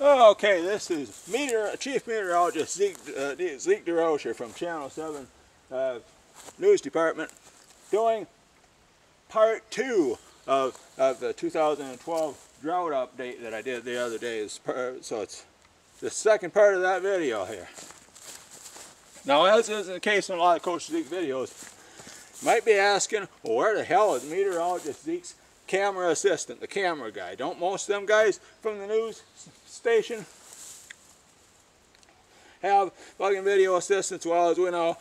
Okay, this is Chief Meteorologist Zeke Reports from Channel 7 News Department, doing part 2 of the 2012 drought update that I did the other day. So it's the second part of that video here. Now, as is the case in a lot of Coach Zeke videos, you might be asking, well, where the hell is Meteorologist Zeke's camera assistant, the camera guy? Don't most of them guys from the news station have fucking video assistants? Well, as we know,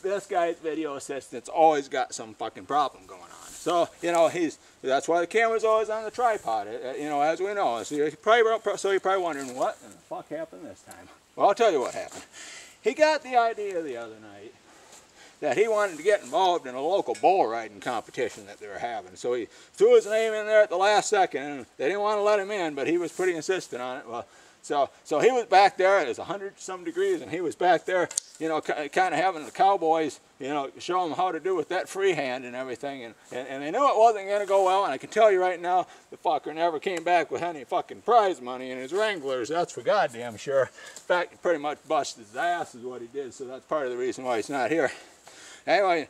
this guy's video assistant's always got some fucking problem going on. So, you know, that's why the camera's always on the tripod, you know, as we know. So you're probably wondering, what in the fuck happened this time? Well, I'll tell you what happened. He got the idea the other night that he wanted to get involved in a local bull riding competition that they were having. So he threw his name in there at the last second, and they didn't want to let him in, but he was pretty insistent on it. Well, so he was back there, it was 100-some degrees, and he was back there, you know, kind of having the cowboys, you know, show him how to do with that freehand and everything, and they knew it wasn't going to go well, and I can tell you right now, the fucker never came back with any fucking prize money in his Wranglers, that's for goddamn sure. In fact, he pretty much busted his ass is what he did, so that's part of the reason why he's not here. Anyway,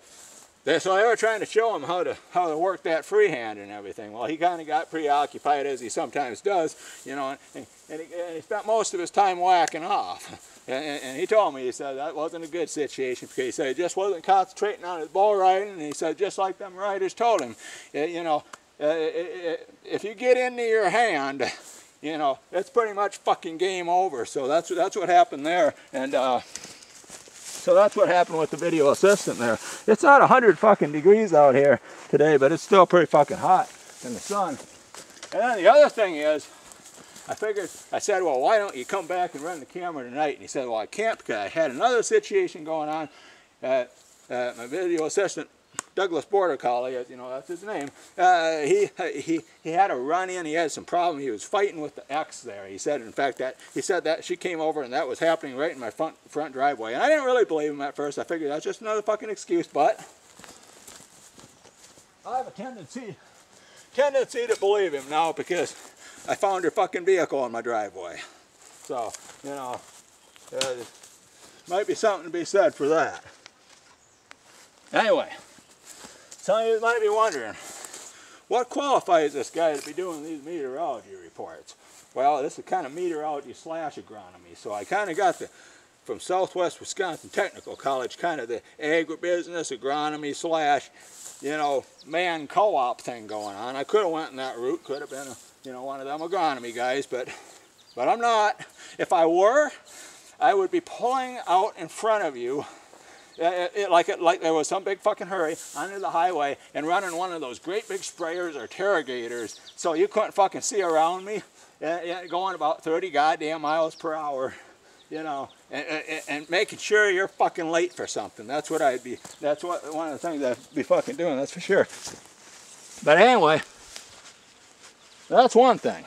so they were trying to show him how to work that freehand and everything. Well, he kind of got preoccupied, as he sometimes does, you know, and he spent most of his time whacking off. And he told me, he said that wasn't a good situation, because he said he just wasn't concentrating on his bull riding, and he said just like them riders told him, you know, if you get into your hand, you know, it's pretty much fucking game over. So that's what happened there, and so that's what happened with the video assistant there. It's not 100 fucking degrees out here today, but it's still pretty fucking hot in the sun. And then the other thing is, I said, well, why don't you come back and run the camera tonight? And he said, well, I can't, because I had another situation going on. My video assistant, Douglas Border Collie, you know, that's his name, he had a run-in, he had some problem, he was fighting with the X there. He said, in fact, that she came over and that was happening right in my front driveway. And I didn't really believe him at first. I figured that's just another fucking excuse, but I have a tendency to believe him now, because I found her fucking vehicle in my driveway. So, you know, might be something to be said for that. Anyway, some of you might be wondering, what qualifies this guy to be doing these meteorology reports? Well, this is kind of meteorology / agronomy. So I kind of got from Southwest Wisconsin Technical College, kind of the agribusiness, agronomy / you know, man co-op thing going on. I could have went in that route, could have been, you know, one of them agronomy guys, but I'm not. If I were, I would be pulling out in front of you like there was some big fucking hurry onto the highway and running one of those great big sprayers or interrogators so you couldn't fucking see around me, going about 30 goddamn miles per hour, you know, and making sure you're fucking late for something. That's what one of the things I'd be fucking doing, that's for sure. But anyway, that's one thing.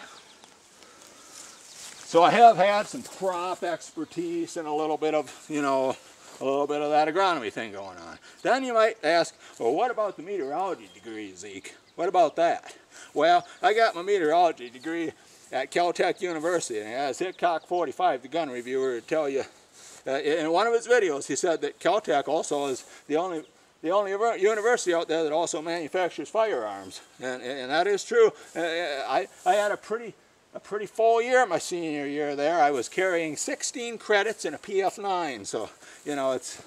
So I have had some crop expertise and a little bit of, you know, that agronomy thing going on. Then you might ask, well, what about the meteorology degree, Zeke? What about that? Well, I got my meteorology degree at Caltech University, and as Hitchcock 45, the gun reviewer, would tell you, in one of his videos, he said that Caltech also is the only university out there that also manufactures firearms, and that is true. I had a pretty full year my senior year there. I was carrying 16 credits and a PF9, so you know it's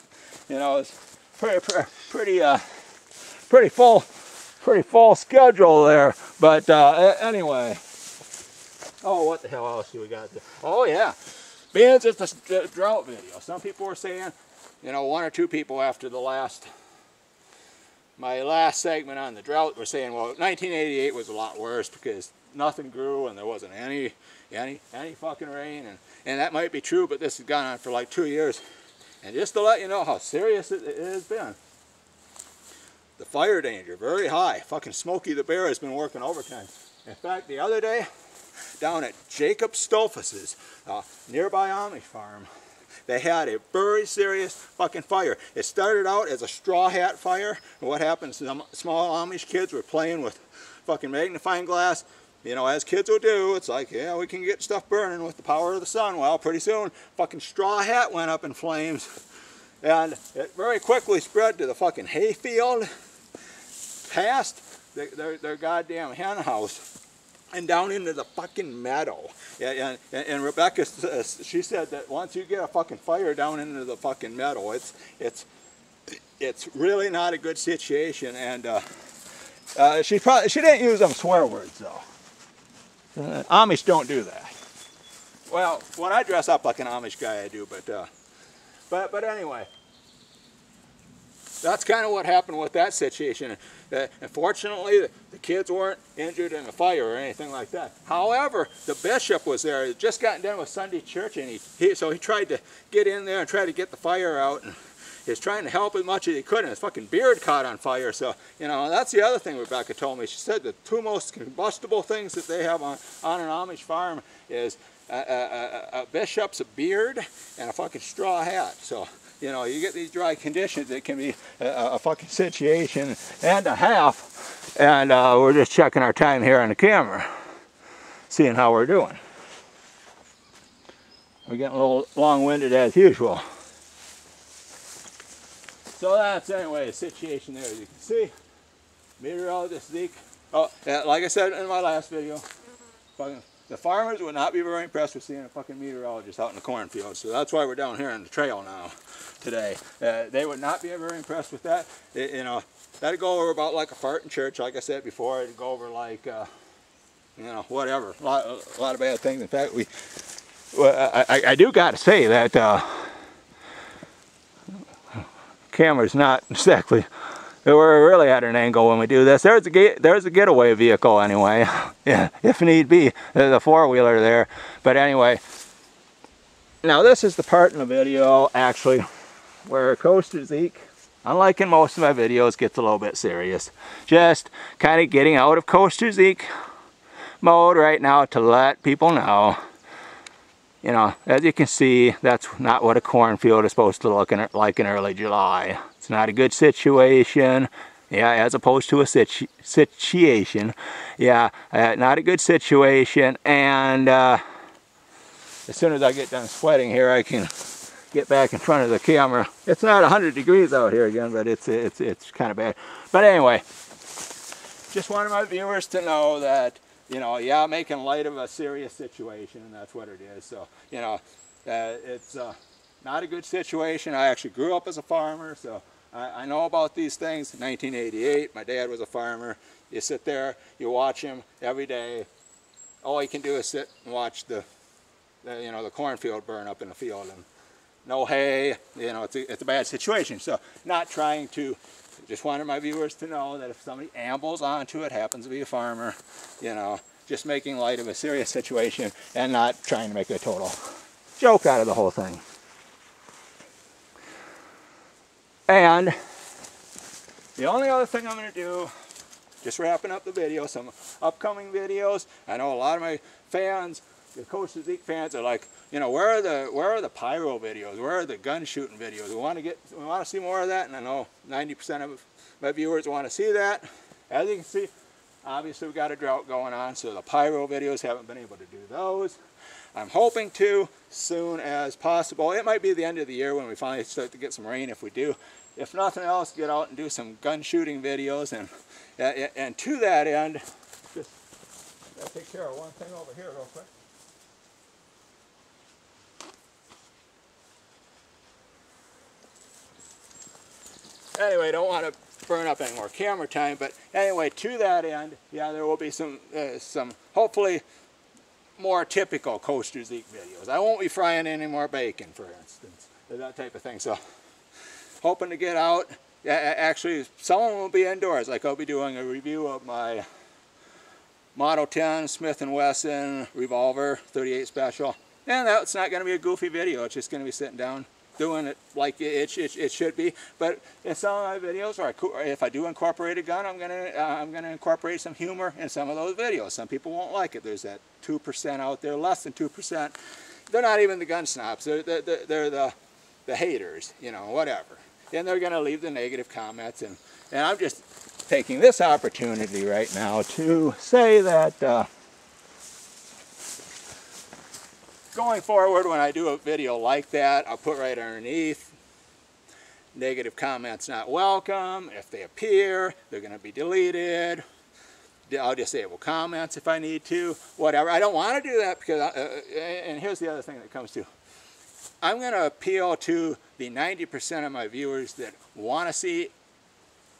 pretty full schedule there. But anyway, oh, what the hell else do we got there? Oh yeah, being it's a drought video. Some people were saying, you know, one or two people after my last segment on the drought were saying, well, 1988 was a lot worse because nothing grew and there wasn't any fucking rain, and that might be true, but this has gone on for like 2 years. And just to let you know how serious it has been, the fire danger, very high. Fucking Smokey the Bear has been working overtime. In fact, the other day, down at Jacob Stolfus's nearby Amish farm, they had a very serious fucking fire. It started out as a straw hat fire, and what happened, some small Amish kids were playing with fucking magnifying glass, you know, as kids will do, it's like, yeah, we can get stuff burning with the power of the sun. Well, pretty soon, fucking straw hat went up in flames. And it very quickly spread to the fucking hayfield, past their goddamn hen house, and down into the fucking meadow. Yeah, and Rebecca, she said that once you get a fucking fire down into the fucking meadow, it's really not a good situation. And she didn't use them swear words though. Amish don't do that. Well, when I dress up like an Amish guy, I do. But anyway, that's kind of what happened with that situation. Unfortunately, the kids weren't injured in the fire or anything like that. However, the bishop was there. He had just gotten done with Sunday church, and so he tried to get in there and try to get the fire out. And he was trying to help as much as he could, and his fucking beard caught on fire. So, you know, that's the other thing Rebecca told me. She said the two most combustible things that they have on an Amish farm is a bishop's beard and a fucking straw hat. So, you know, you get these dry conditions, it can be a fucking situation and a half. And we're just checking our time here on the camera, seeing how we're doing. We're getting a little long-winded as usual. So that's, anyway, the situation there. As you can see, meteorologist Zeke. Oh, like I said in my last video, the farmers would not be very impressed with seeing a fucking meteorologist out in the cornfield. So that's why we're down here on the trail now today. They would not be very impressed with that. You know, that'd go over about like a fart in church, like I said before. It'd go over like, you know, whatever. A lot of bad things. In fact, I do got to say that camera's not exactly, we're really at an angle when we do this. There's a getaway vehicle anyway, yeah, if need be, there's a four-wheeler there. But anyway, now this is the part in the video actually where Coaster Zeke, unlike in most of my videos, gets a little bit serious. Just kind of getting out of Coaster Zeke mode right now to let people know, you know, as you can see, that's not what a cornfield is supposed to look like in early July. It's not a good situation. Yeah, as opposed to a situation. Yeah, not a good situation. And as soon as I get done sweating here, I can get back in front of the camera. It's not 100 degrees out here again, but it's kind of bad. But anyway, just wanted my viewers to know that, you know, yeah, making light of a serious situation, and that's what it is. So, you know, it's not a good situation. I actually grew up as a farmer, so I know about these things. 1988, my dad was a farmer. You sit there, you watch him every day. All you can do is sit and watch the cornfield burn up in the field, and no hay. You know, it's a bad situation. So, not trying to. Just wanted my viewers to know that if somebody ambles onto it, happens to be a farmer, you know, just making light of a serious situation and not trying to make a total joke out of the whole thing. And the only other thing I'm going to do, just wrapping up the video, some upcoming videos. I know a lot of my fans, the Coaster Zeke fans, are like, you know, where are the pyro videos? Where are the gun shooting videos? We want to see more of that, and I know 90% of my viewers want to see that. As you can see, obviously we've got a drought going on, so the pyro videos haven't been able to do those. I'm hoping to soon as possible. It might be the end of the year when we finally start to get some rain if we do. If nothing else, get out and do some gun shooting videos, and to that end, just gotta take care of one thing over here real quick. Anyway, don't want to burn up any more camera time, but anyway, to that end, yeah, there will be some hopefully more typical Coaster Zeke videos. I won't be frying any more bacon, for instance, that type of thing. So, hoping to get out. Actually, some of them will be indoors. Like I'll be doing a review of my Model 10 Smith & Wesson revolver 38 special, and that's not going to be a goofy video. It's just going to be sitting down, doing it like it should be. But in some of my videos, or if I do incorporate a gun, I'm gonna incorporate some humor in some of those videos. Some people won't like it. There's that 2% out there, less than 2%. They're not even the gun snobs. They're the haters, you know, whatever. And they're gonna leave the negative comments. And I'm just taking this opportunity right now to say that going forward, when I do a video like that, I'll put right underneath, negative comments not welcome. If they appear, they're going to be deleted. I'll disable comments if I need to, whatever. I don't want to do that because, and here's the other thing that comes to, I'm going to appeal to the 90% of my viewers that want to see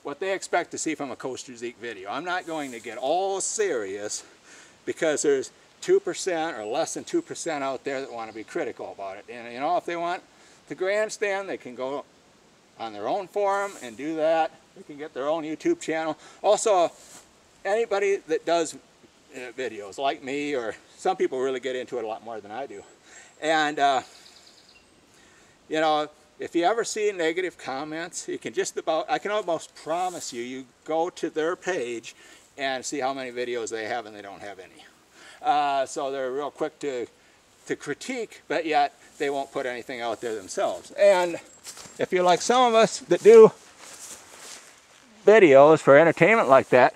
what they expect to see from a Coaster Zeke video. I'm not going to get all serious because there's 2% or less than 2% out there that want to be critical about it. And you know, if they want the grandstand, they can go on their own forum and do that. They can get their own YouTube channel. Also, anybody that does videos like me, or some people really get into it a lot more than I do. And you know, if you ever see negative comments, you can just about, I can almost promise you, you go to their page and see how many videos they have, and they don't have any. So they're real quick to critique, but yet they won't put anything out there themselves. And if you're like some of us that do videos for entertainment like that,